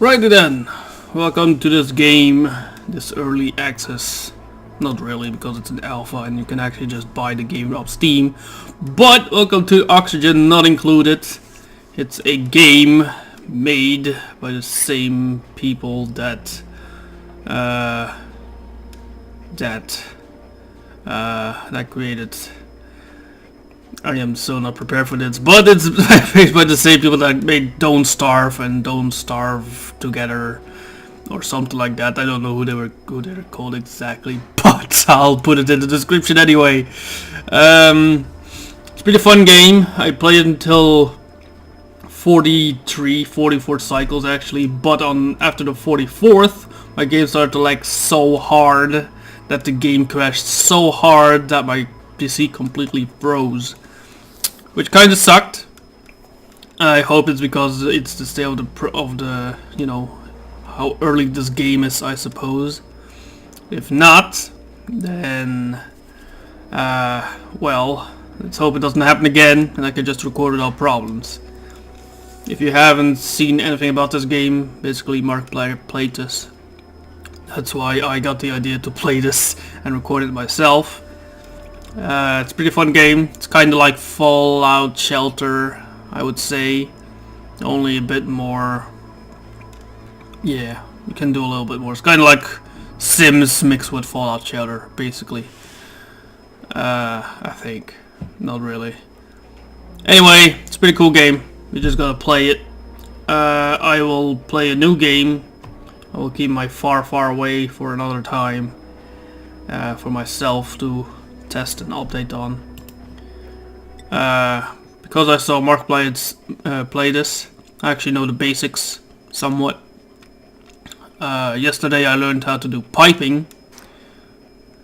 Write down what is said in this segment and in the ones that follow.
Righty then, welcome to this game, this early access. Not really, because it's an alpha and you can actually just buy the game off Steam. But welcome to Oxygen Not Included. It's a game made by the same people that created. I am so not prepared for this, but it's made by the same people that made Don't Starve and Don't Starve Together, or something like that. I don't know who they were called exactly, but I'll put it in the description anyway. It's a pretty fun game. I played until 44 cycles actually, but after the 44th, my game started to lag so hard that the game crashed so hard that my PC completely froze, which kind of sucked. I hope it's because it's the state of the you know, how early this game is, I suppose. If not, then well, let's hope it doesn't happen again and I can just record without problems. If you haven't seen anything about this game, basically Markiplier played this. That's why I got the idea to play this and record it myself. It's a pretty fun game. It's kind of like Fallout Shelter, I would say. Only a bit more... yeah, you can do a little bit more. It's kind of like Sims mixed with Fallout Shelter, basically. I think. Not really. Anyway, it's a pretty cool game. We just gotta play it. I will play a new game. I will keep my far away for another time. For myself to test and update on. Because I saw Markiplier play this, I actually know the basics somewhat. Yesterday I learned how to do piping.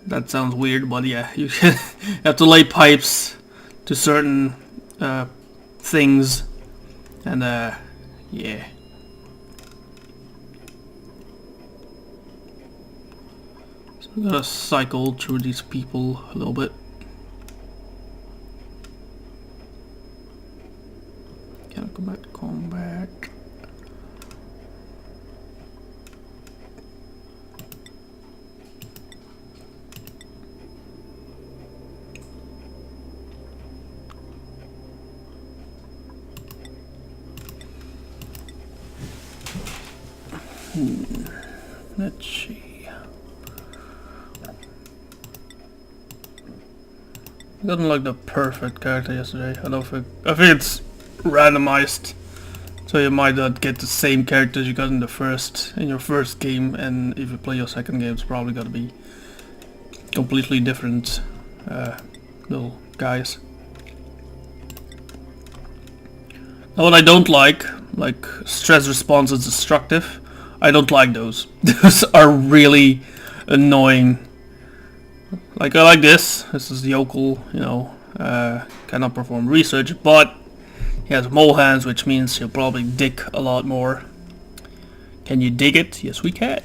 That sounds weird, but yeah, you have to lay pipes to certain things, and yeah. So I'm gonna cycle through these people a little bit. Can I come back? Let's see. I got like the perfect character yesterday. I think it's randomized, so you might not get the same characters you got in your first game, and if you play your second game, it's probably gonna be completely different little guys. Now, what I don't like stress response is destructive. I don't like those. Those are really annoying. Like, I like this. This is the yokel, you know, cannot perform research, but he has mole hands, which means he'll probably dig a lot more. Can you dig it? Yes, we can.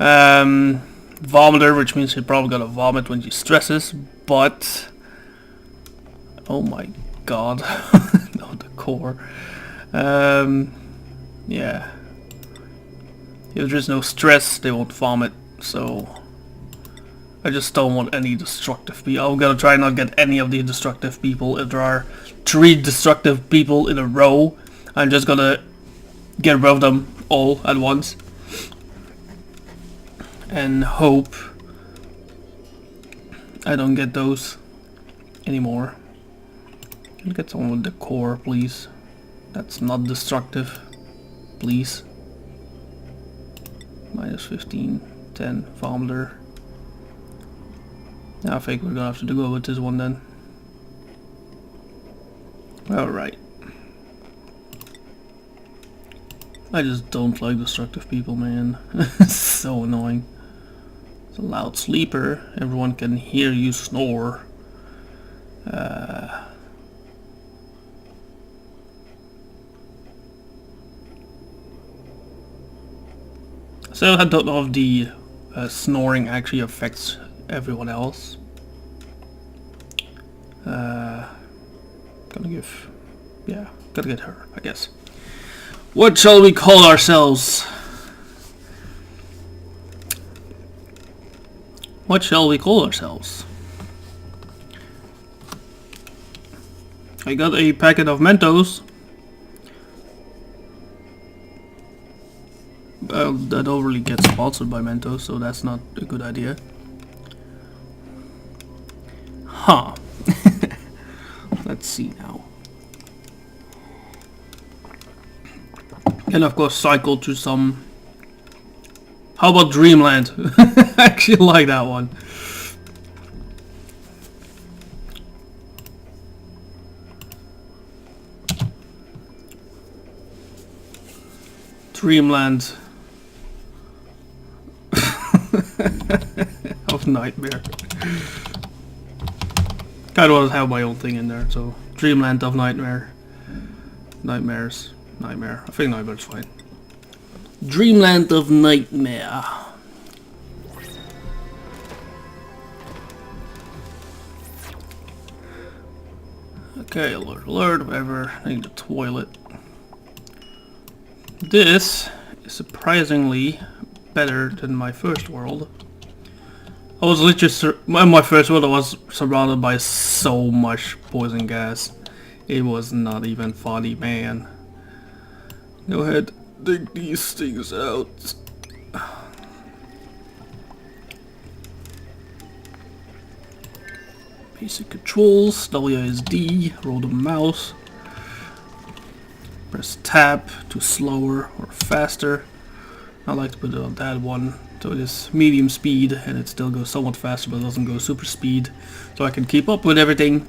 Vomiter, which means he'll probably gonna vomit when he stresses, but... oh my god. No, the core. Yeah. If there's no stress, they won't vomit, so... I just don't want any destructive people. I'm gonna try not get any of the destructive people. If there are 3 destructive people in a row, I'm just gonna get rid of them all at once. And hope I don't get those anymore. Can I get someone with the core, please? That's not destructive. Please. Minus 15, 10, vomiter. I think we're gonna have to go with this one then. Alright. I just don't like destructive people, man. It's so annoying. It's a loud sleeper. Everyone can hear you snore. So I don't know if the snoring actually affects everyone else. Gonna get her, I guess. What shall we call ourselves? What shall we call ourselves? I got a packet of Mentos. Well, I don't really get sponsored by Mentos, so that's not a good idea. Huh. Let's see now. And of course cycle to some... How about Dreamland? I actually like that one. Dreamland of Nightmare. Kinda want to have my own thing in there, so Dreamland of Nightmare. Nightmares. Nightmare. I think Nightmare's fine. Dreamland of Nightmare. Okay, alert, alert, whatever. I need a toilet. This is surprisingly better than my first world. I was literally in my first world I was surrounded by so much poison gas. It was not even funny, man. Go ahead, dig these things out. Basic controls, WSD, roll the mouse. Press tab to slower or faster. I like to put it on that one, so it is medium speed and it still goes somewhat faster but doesn't go super speed, so I can keep up with everything.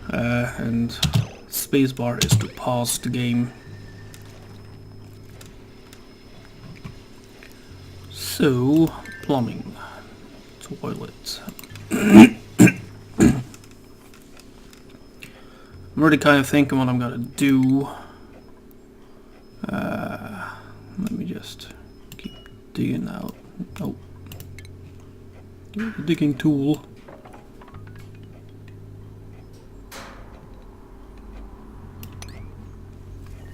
And spacebar is to pause the game. So, plumbing, toilet. I'm already kind of thinking what I'm gonna do. Let me just keep digging out. Oh, the digging tool.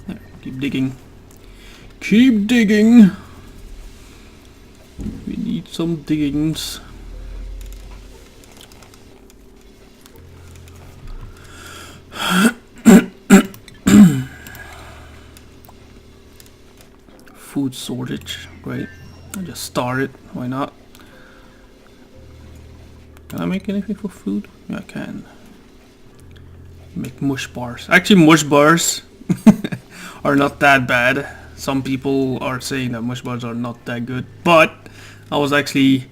There, keep digging. Keep digging. We need some diggings. Food shortage, great. I just started, why not? Can I make anything for food? Yeah, I can. Make mush bars. Actually, mush bars are not that bad. Some people are saying that mush bars are not that good, but I was actually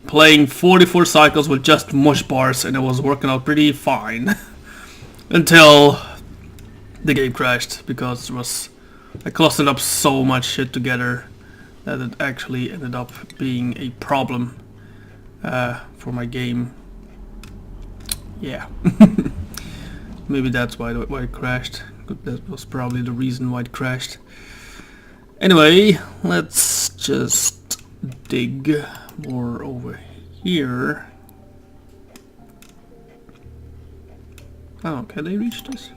playing 44 cycles with just mush bars and it was working out pretty fine. Until the game crashed, because it was... I clustered up so much shit together that it actually ended up being a problem for my game. Yeah. Maybe that's why it crashed. That was probably the reason why it crashed. Anyway, let's just dig more over here. Oh, can they reach this?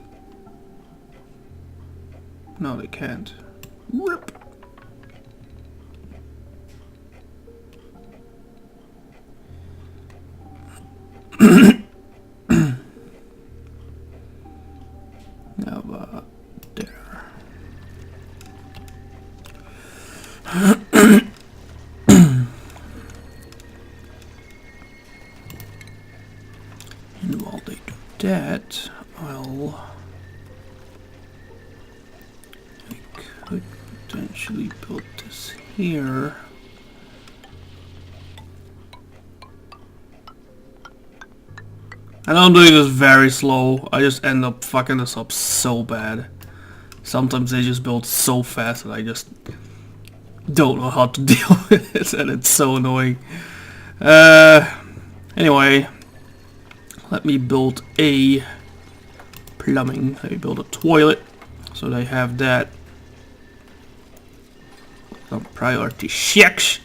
No, they can't. Rip. Now, there. And while they do that, I'll... could potentially build this here. And I'm doing this very slow. I just end up fucking this up so bad. Sometimes they just build so fast that I just don't know how to deal with it, and it's so annoying. Anyway, let me build a plumbing. Let me build a toilet, so they have that. Some priority checks.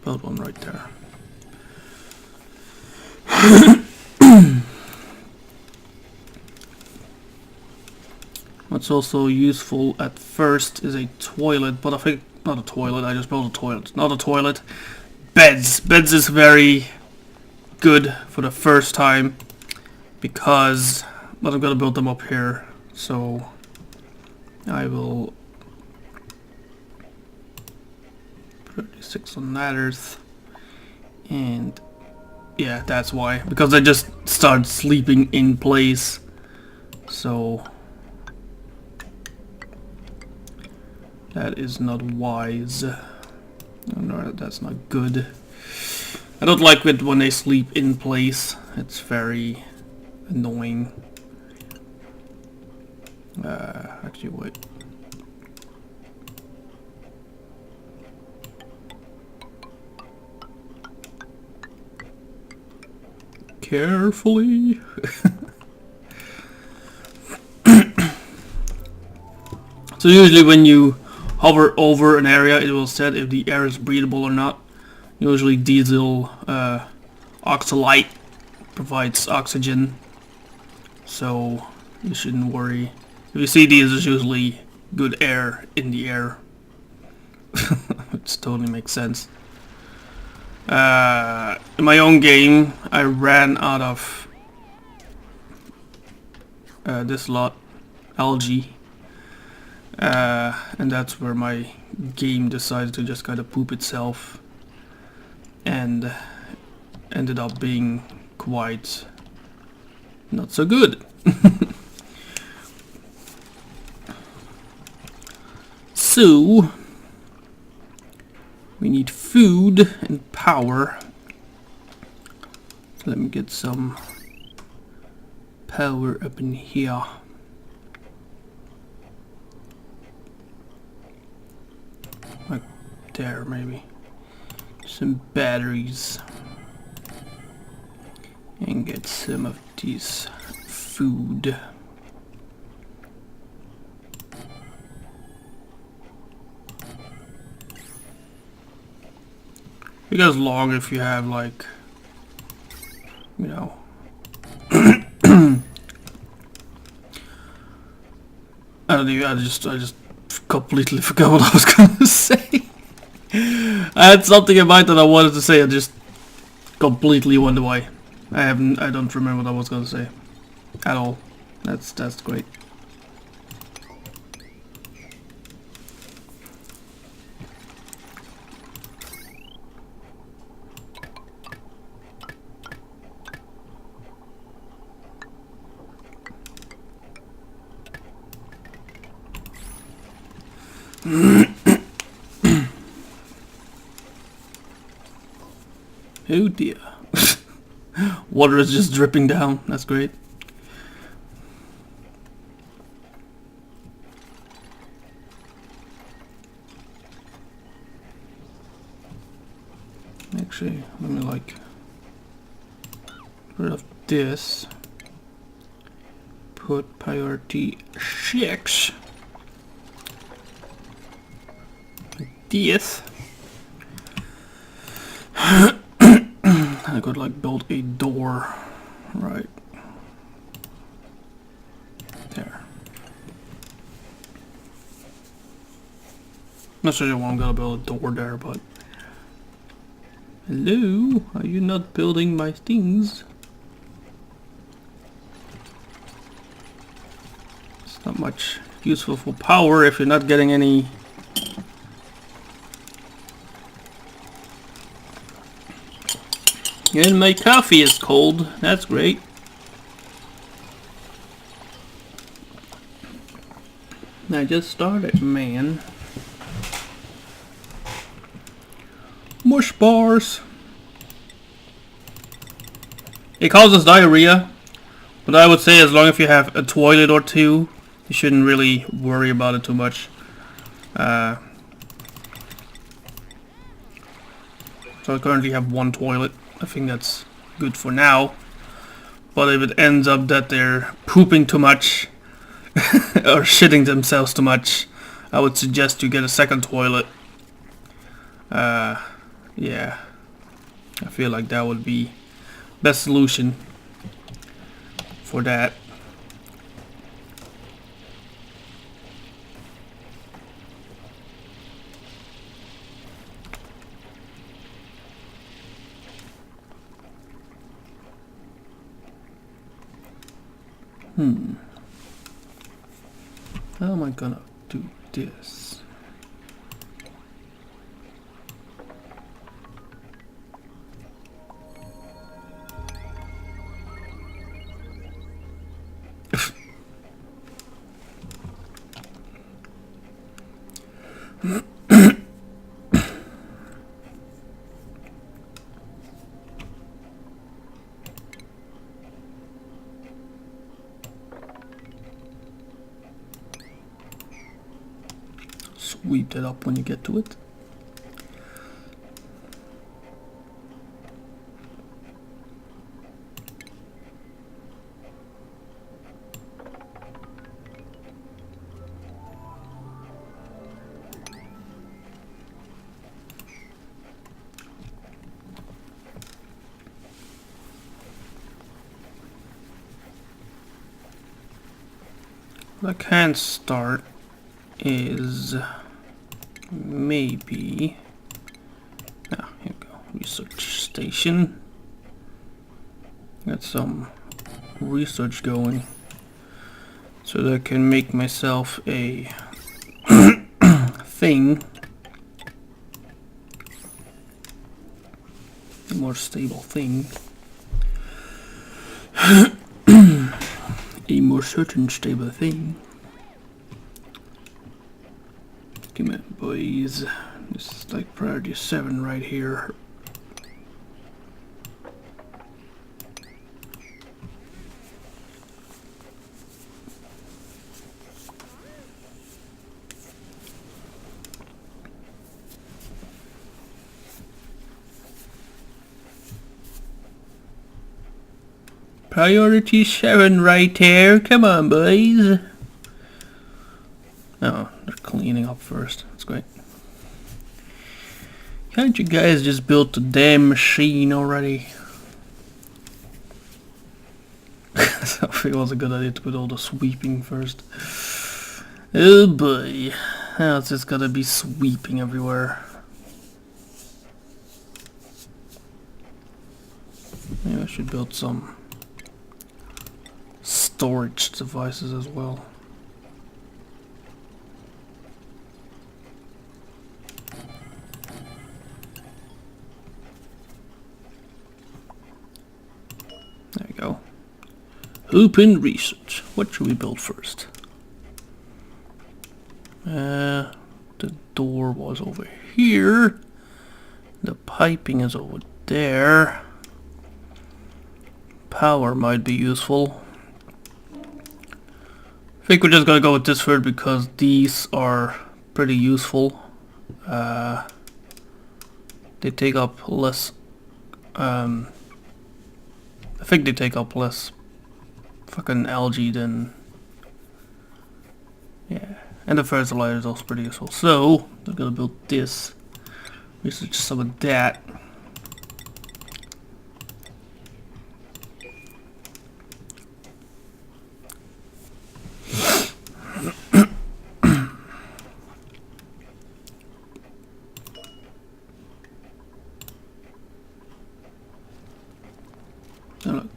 Build one right there. What's also useful at first is a toilet, but I think not a toilet. I just built a toilet. Not a toilet. Beds. Beds is very good for the first time because, but I'm gonna build them up here. So I will 36 on ladders, and yeah, that's why, because I just started sleeping in place. So that is not wise. No, that's not good. I don't like it when they sleep in place. It's very annoying. Actually, wait. Carefully. So usually when you hover over an area, it will set if the air is breathable or not. Usually diesel oxalite provides oxygen, so you shouldn't worry. If you see these, there's usually good air in the air. It totally makes sense. In my own game, I ran out of this lot, algae. And that's where my game decided to just kind of poop itself, and ended up being quite not so good. So we need food and power. So let me get some power up in here. Like there, maybe. Some batteries. And get some of this food. It goes long if you have, like, you know. I just completely forgot what I was gonna say. I had something in mind that I wanted to say, I just completely went away. I don't remember what I was gonna say at all. That's great. Oh dear. Water is just dripping down. That's great. Actually, let me like rid of this. Put priority 6. This. I could like build a door right there. Not sure I'm gonna build a door there, but hello, are you not building my things? It's not much useful for power if you're not getting any. And my coffee is cold. That's great. I just started, man. Mush bars. It causes diarrhea, but I would say as long as you have a toilet or two, you shouldn't really worry about it too much. So I currently have one toilet. I think that's good for now. But if it ends up that they're pooping too much or shitting themselves too much, I would suggest you get a second toilet. Yeah, I feel like that would be best solution for that. How am I gonna do this? Sweep that up when you get to it. What I can start is maybe here we go, research station. Got some research going so that I can make myself a thing, a more stable thing. A more certain stable thing. Come on, boys. This is like priority 7 right here. Priority 7 right there. Come on, boys. Oh, they're cleaning up first. That's great. Can't you guys just build the damn machine already? So I think it was a good idea to put all the sweeping first. Oh boy. Now it's just gotta be sweeping everywhere. Maybe I should build some storage devices as well. There we go. Open research. What should we build first? The door was over here. The piping is over there. Power might be useful. I think we're just gonna go with this first because these are pretty useful. They take up less. I think they take up less fucking algae than. Yeah, and the fertilizer is also pretty useful. So I'm gonna build this. Research some of that.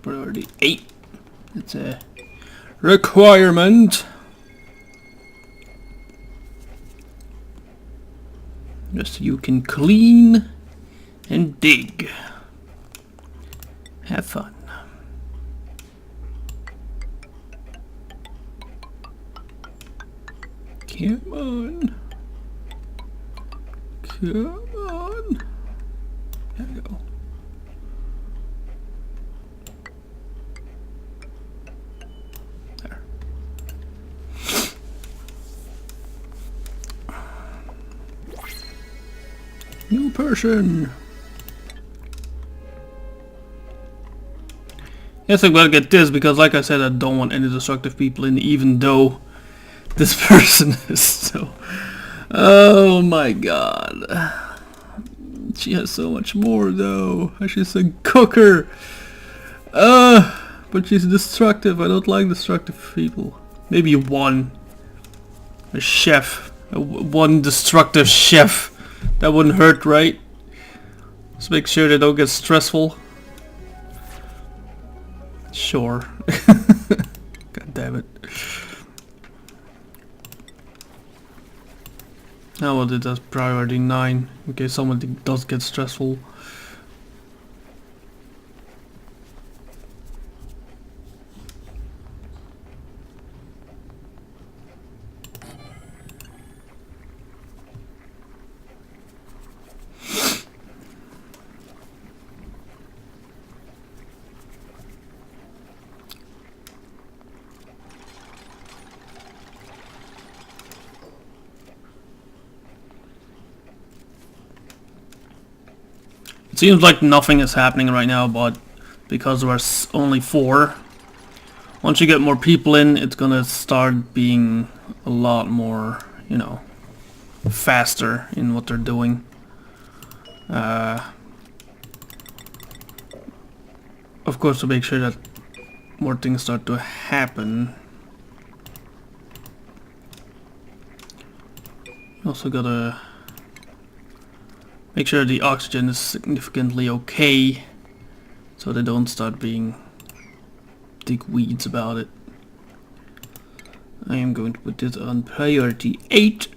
Priority 8. It's a requirement. Just so you can clean and dig. Have fun. Come on. Come on. There we go. New person. Yes, I'm gonna get this because, like I said, I don't want any destructive people in, even though this person is so. Oh my god. She has so much more though. She's a cooker. But she's destructive. I don't like destructive people. Maybe one. A chef. One destructive chef. That wouldn't hurt, right? Let's make sure they don't get stressful. Sure. God How about it as priority 9 in case something does get stressful. It seems like nothing is happening right now, but because there are only 4, once you get more people in, it's gonna start being a lot more, you know, faster in what they're doing. Of course, to make sure that more things start to happen. You also gotta make sure the oxygen is significantly okay, so they don't start being dickweeds about it. I am going to put this on priority 8,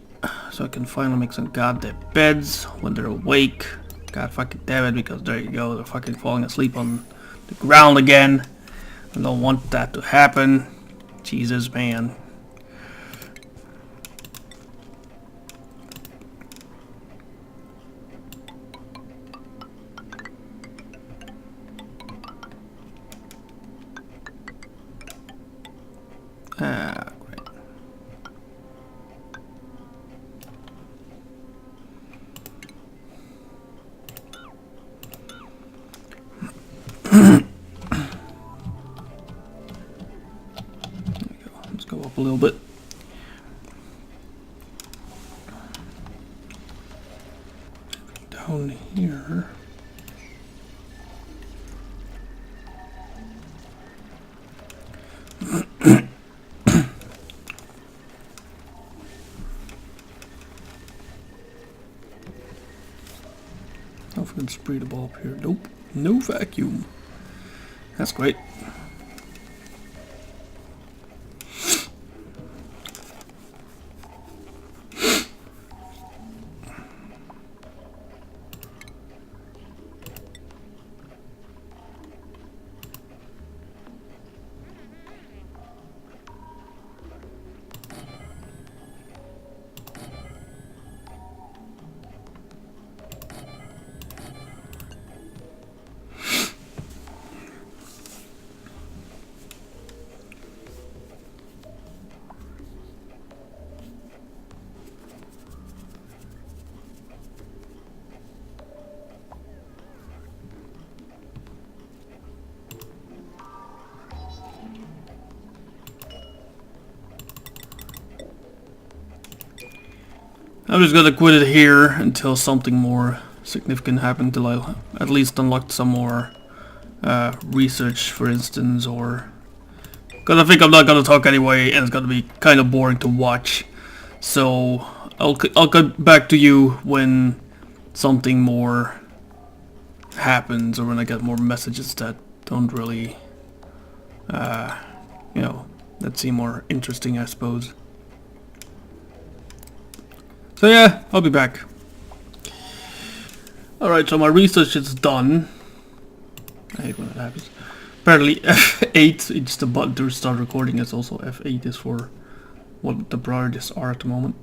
so I can finally make some goddamn beds when they're awake. God fucking damn it, because there you go, they're fucking falling asleep on the ground again. I don't want that to happen. Jesus, man. Ah, great. There we go. Let's go up a little bit. Down here. Don't forget to spray the bulb here. Nope. No vacuum. That's great. I'm just gonna quit it here until something more significant happened, till I at least unlocked some more research, for instance, or... Because I think I'm not gonna talk anyway, and it's gonna be kind of boring to watch. So I'll get back to you when something more happens, or when I get more messages that don't really, you know, that seem more interesting, I suppose. So yeah, I'll be back. Alright, so my research is done. I hate when that happens. Apparently F8 is the button to start recording, it's also F8 is for what the priorities are at the moment.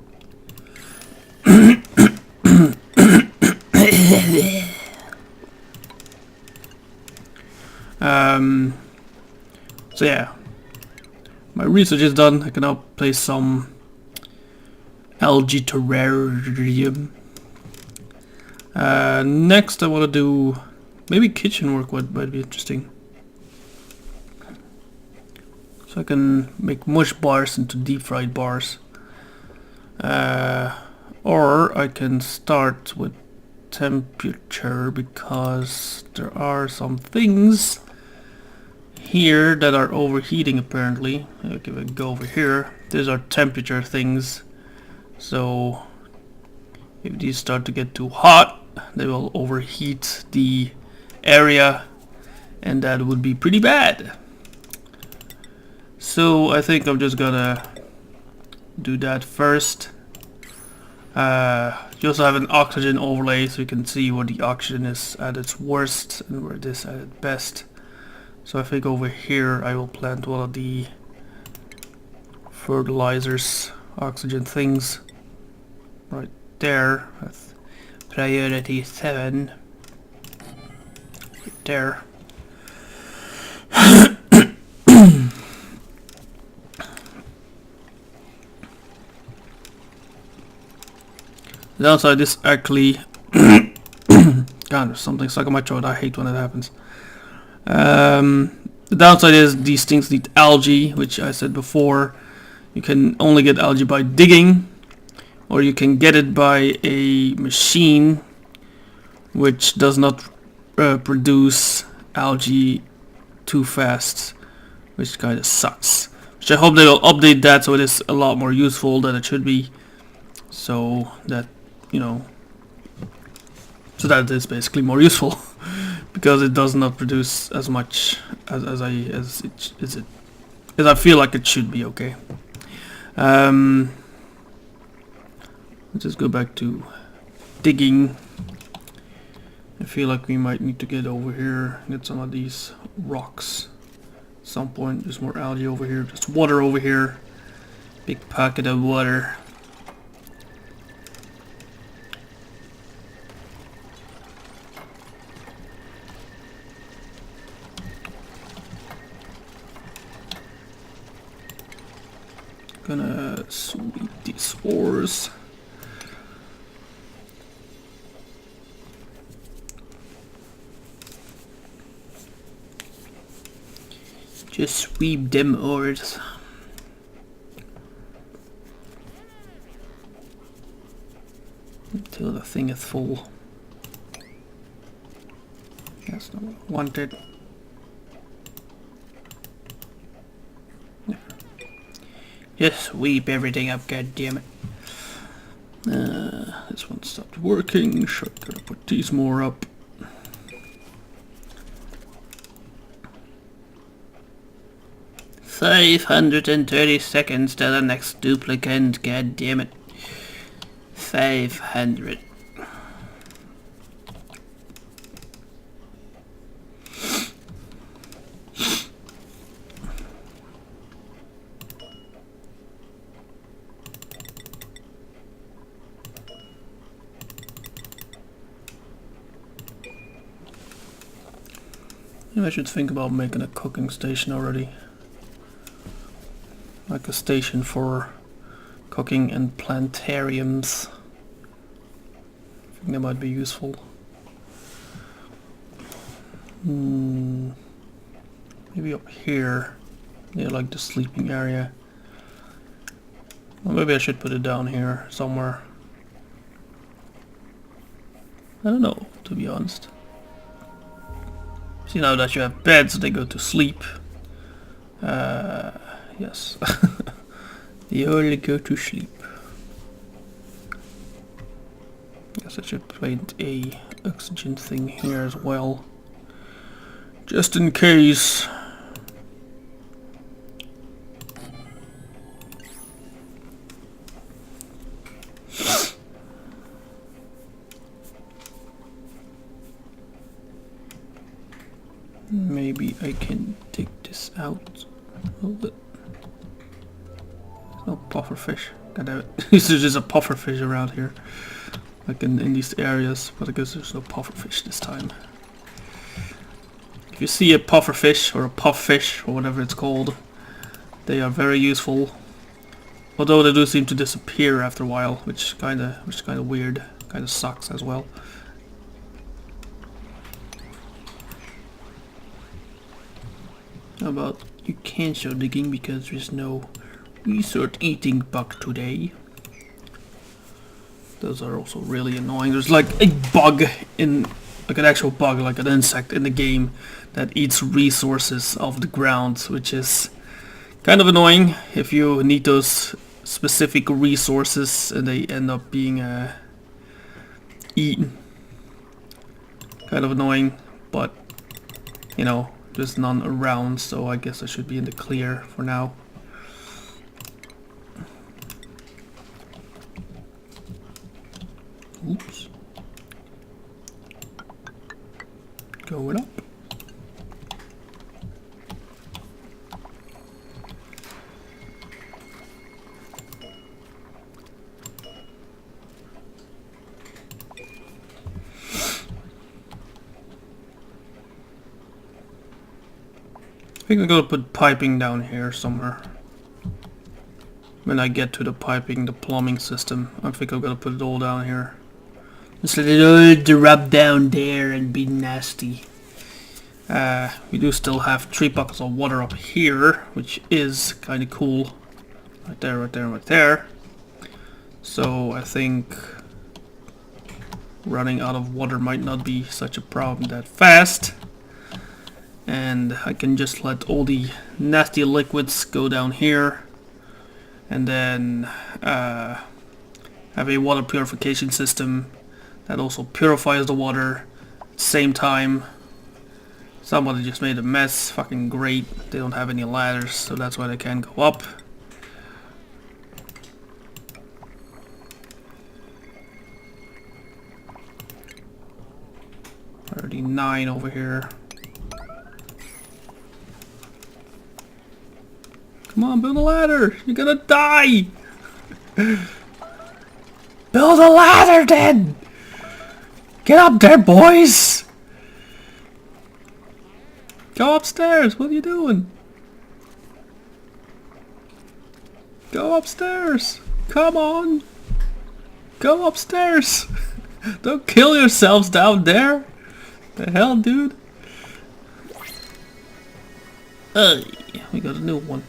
So yeah, my research is done. I can now place some algae terrarium. Next I want to do maybe kitchen work, might be interesting. So I can make mush bars into deep fried bars. Or I can start with temperature, because there are some things here that are overheating apparently. I'll give it a go over here. These are temperature things. So if these start to get too hot, they will overheat the area, and that would be pretty bad. So I think I'm just gonna do that first. You also have an oxygen overlay, so you can see where the oxygen is at its worst and where it is at its best. So I think over here I will plant one of the fertilizers, oxygen things, right there with priority 7. Right there. The downside is actually God, there's something stuck in my throat. I hate when it happens. The downside is these things need algae, which I said before. You can only get algae by digging, or you can get it by a machine which does not produce algae too fast, which kind of sucks. Which I hope they will update that so it is a lot more useful than it should be. So that, you know, so that is basically more useful because it does not produce as much as I feel like it should be. Okay. Let's just go back to digging. I feel like we might need to get over here, get some of these rocks at some point. There's more algae over here, there's water over here, big pocket of water. Gonna sweep these ores. Just sweep them ores. Until the thing is full. That's not what I wanted. Just sweep everything up, god damn it. This one stopped working, so I gotta put these more up. $530 seconds to the next duplicate, god damn it. 500. Maybe I should think about making a cooking station already. Like a station for cooking and planetariums. I think that might be useful. Maybe up here, near like the sleeping area. Or maybe I should put it down here somewhere. I don't know, to be honest. See, now that you have beds, they go to sleep. Yes. They all go to sleep. Guess I should plant a oxygen thing here as well. Just in case. Maybe I can take this out a little bit. There's no pufferfish. God damn it. There's just a pufferfish around here. Like in these areas, but I guess there's no pufferfish this time. If you see a pufferfish or a pufffish or whatever it's called, they are very useful. Although they do seem to disappear after a while, which kinda weird, kinda sucks as well. How about you cancel digging because there's no resource eating bug today. Those are also really annoying. There's like a bug in, like an actual bug, like an insect in the game that eats resources of the ground, which is kind of annoying if you need those specific resources and they end up being eaten. Kind of annoying, but you know, there's none around, so I guess I should be in the clear for now. I think I'm gonna put piping down here somewhere. When I get to the piping, the plumbing system, I think I'm gonna put it all down here. Just let it all drop down there and be nasty. We do still have 3 buckets of water up here, which is kind of cool. Right there, right there, right there. So I think running out of water might not be such a problem that fast. And I can just let all the nasty liquids go down here. And then have a water purification system that also purifies the water at the same time. Somebody just made a mess, fucking great. They don't have any ladders, so that's why they can't go up. Already 9 over here. Come on, build a ladder! You're gonna die! Build a ladder then! Get up there, boys! Go upstairs! What are you doing? Go upstairs! Come on! Go upstairs! Don't kill yourselves down there! The hell, dude? Hey, we got a new one.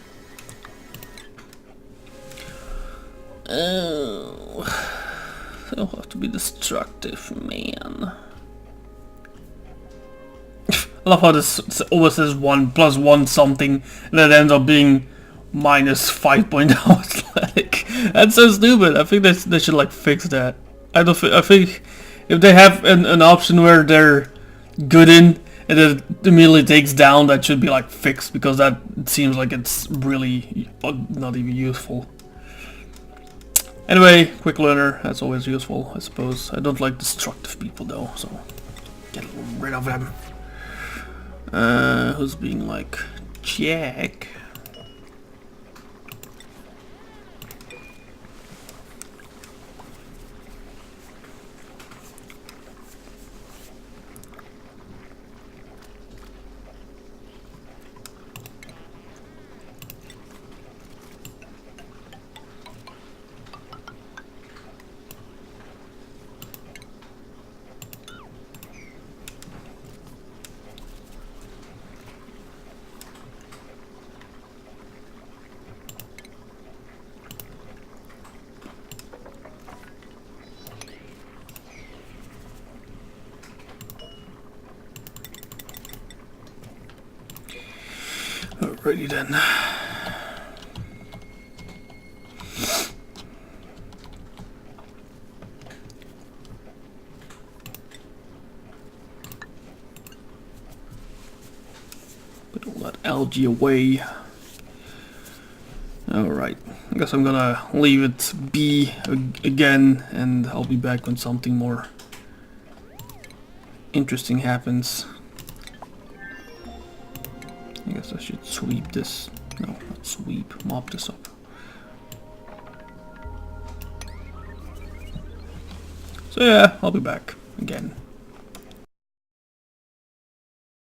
Oh, I don't have to be destructive, man. I love how this always says 1 + 1 something, and then it ends up being -5.0. It's like, that's so stupid. I think they should like fix that. I think if they have an option where they're good in and it immediately takes down, that should be like fixed, because that seems like it's really not even useful. Anyway, quick learner, that's always useful, I suppose. I don't like destructive people though, so get rid of them. Who's being like, Jack? Alrighty then. Put all that algae away. Alright, I guess I'm gonna leave it be again, and I'll be back when something more interesting happens. I guess I should sweep this. No, not sweep. Mop this up. So yeah, I'll be back again.